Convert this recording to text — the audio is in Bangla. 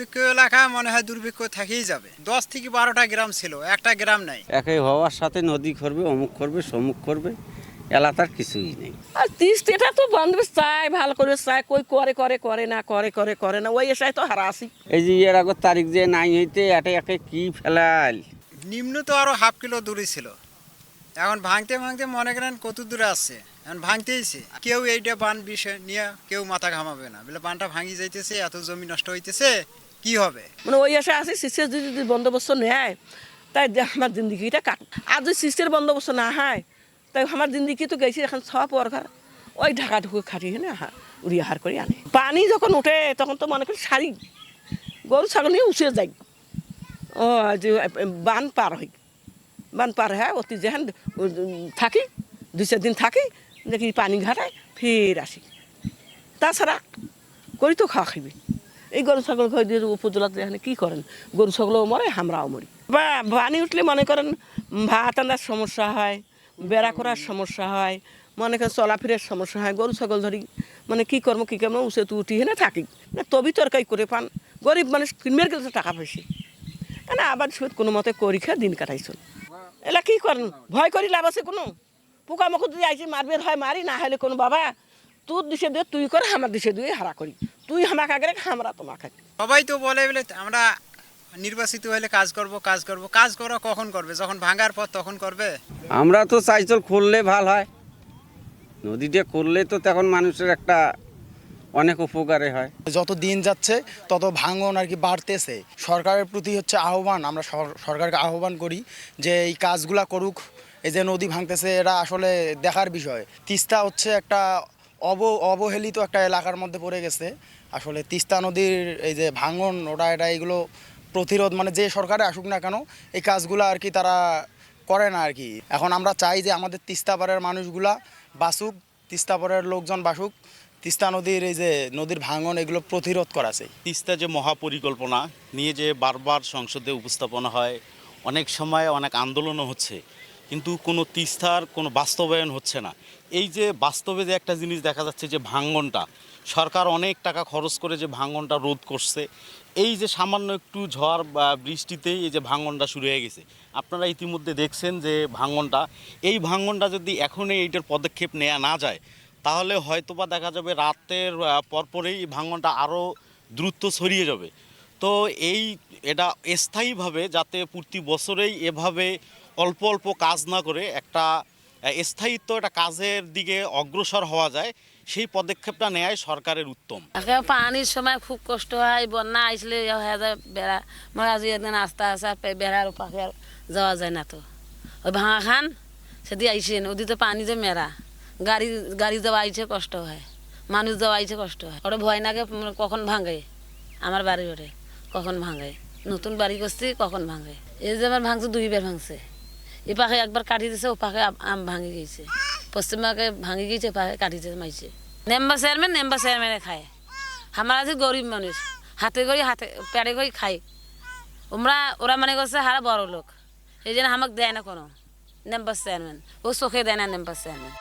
দুর্ভিক্ষ এলাকা মনে হয় দুর্ভিক্ষ থেকেই যাবে। 10 থেকে 12টা গ্রাম ছিল, একটা গ্রাম নাই। একই হওয়ার সাথে নদী করবে, অমুক করবে, সমুক করবে, এলাকার কিছুই নেই। আর তিস্তিটা তো বান্ধব চায়, ভালো করে চায়, কই করে না ওই এসাই তো হারা আসি। এই যে এর আগের তারিখ যে নাই হইতে একে কি ফেলাল। নিম্ন তো আরো হাফ কিলো দূরে ছিল, এখন ভাঙতে ভাঙতে মনে করেন কত দূরে আসছে, এখন ভাঙতেইছে। কেউ এইটা বান বিষয় নিয়ে কেউ মাথা ঘামাবে না, বলে বানটা ভাঙি যাইতেছে, এত জমি নষ্ট হইতেছে, কি হবে। মানে ওই এসে আসি শিষ্যের যদি বন্দোবস্ত নেয় তাই আমার জিন্দিগিটা কাট। আর যদি শিষ্যের বন্দোবস্ত না হয় তাই আমার জিন্দিগি তো গেছি এখন সব ওরঘর ওই ঢাকা ঢুকে খাটিয়ে না উড়িয়ে হার করে আনে। পানি যখন উঠে তখন তো মনে করি শাড়ি গরু ছাগল নিয়ে উঠে যাই। ও যে বান পার হই, বান পার হয় অতি যেখান থাকি 2-4 দিন থাকি, দেখি পানি ঘাটায় ফের আসি। তাছাড়া করি তো খাওয়া খাইবি। এই গরু ছাগল ঘর দিয়ে উপজেলাতে এখানে কী করেন, গরু ছাগলও মরে, আমরাও মরি। বা পানি উঠলে মনে করেন ভাত আনার সমস্যা হয়, বেড়া করার সমস্যা হয়, মনে করেন চলাফেরার সমস্যা হয়। গরু ছাগল ধরি মানে কী করবো উঠে তো উঠি না থাকি না, তবি তরকারি করে পান। গরিব মানুষ কিনবের গেলে তো টাকা পয়সা না, আবার সুদ কোনো মতে করি খেয়ে দিন কাটাইছিল। এলা কী করেন, ভয় করি লাভ আছে কোনো? পোকামাকড় যদি আইসি মারবে হয় মারি, না হলে কোনো বাবা তোর দিশে দিয়ে তুই করে, আমার দিশে দিয়ে হারা করি, তুই আমাকে আগে আমরা তোমাকে। সবাই তো বলে বলে আমরা নির্বাচিত হলে কাজ করব, কাজ করা কখন করবে, যখন ভাঙার পর তখন করবে। আমরা তো চাইছিল করলে ভাল হয়, নদীটা করলে তো তখন মানুষের একটা অনেক উপকারে হয়। যত দিন যাচ্ছে তত ভাঙন আর কি বাড়তেছে। সরকারের প্রতি হচ্ছে আহ্বান, আমরা সরকারকে আহ্বান করি যে এই কাজগুলা করুক। এই যে নদী ভাঙতেছে এটা আসলে দেখার বিষয়। তিস্তা হচ্ছে একটা অবহেলিত একটা এলাকার মধ্যে পড়ে গেছে। আসলে তিস্তা নদীর এই যে ভাঙন এটা এগুলো প্রতিরোধ মানে যে সরকারে আসুক না কেন এই কাজগুলো আর কি তারা করে না আর কি। এখন আমরা চাই যে আমাদের তিস্তাপাড়ের মানুষগুলা বাসুক, তিস্তাপাড়ের লোকজন বাসুক, তিস্তা নদীর এই যে নদীর ভাঙন এগুলো প্রতিরোধ করা চাই। তিস্তা যে মহাপরিকল্পনা নিয়ে যে বারবার সংসদে উপস্থাপনা হয়, অনেক সময় অনেক আন্দোলনও হচ্ছে, কিন্তু কোনো তিস্তার কোনো বাস্তবায়ন হচ্ছে না। এই যে বাস্তবে যে একটা জিনিস দেখা যাচ্ছে যে ভাঙনটা সরকার অনেক টাকা খরচ করে যে ভাঙনটা রোধ করছে, এই যে সামান্য একটু ঝড় বা বৃষ্টিতেই এই যে ভাঙনটা শুরু হয়ে গেছে। আপনারা ইতিমধ্যে দেখছেন যে এই ভাঙনটা যদি এখনই এইটার পদক্ষেপ নেওয়া না যায় তাহলে হয়তোবা দেখা যাবে রাতের পরপরেই ভাঙনটা আরও দ্রুত ছড়িয়ে যাবে। তো এটা স্থায়ীভাবে যাতে প্রতি বছরেই এভাবে অল্প অল্প কাজ না করে একটা স্থায়িত্ব একটা কাজের দিকে অগ্রসর হওয়া যায়, সেই পদক্ষেপটা নেয় সরকারের উত্তম। পানির সময় খুব কষ্ট হয়, বন্যা আসলে হয়ে যায় বেড়া। আমার আজ একদিন আস্তে আস্তে বেড়ার পাখে যাওয়া যায় না, তো ওই ভাঙা খান সেদি আইসে নদীতে পানি যে মেরা, গাড়ি যাওয়া আইছে কষ্ট হয়, মানুষ যাওয়া আইছে কষ্ট হয়। ওটা ভয় নাগে কখন ভাঙে, আমার বাড়ি ওঠে কখন ভাঙে, নতুন বাড়ি করছি কখন ভাঙে। এই যে আমার ভাঙছে 2 বার ভাঙছে, এ পাখে একবার কাটি দিছে, ও পাখে আম ভাঙি গেছে, পশ্চিমাকে ভাঙি গেছে, পাখে কাটিতে মাইছে। মেম্বার চেয়ারম্যানে খায়, আমার আছে গরিব মানুষ, হাতে পেটে করে খাই। ওরা মনে করছে হারা বড় লোক, এই জন্য আমাকে দেয় না কোনো মেম্বার চেয়ারম্যান, ও চোখে দেয় না মেম্বার চেয়ারম্যান।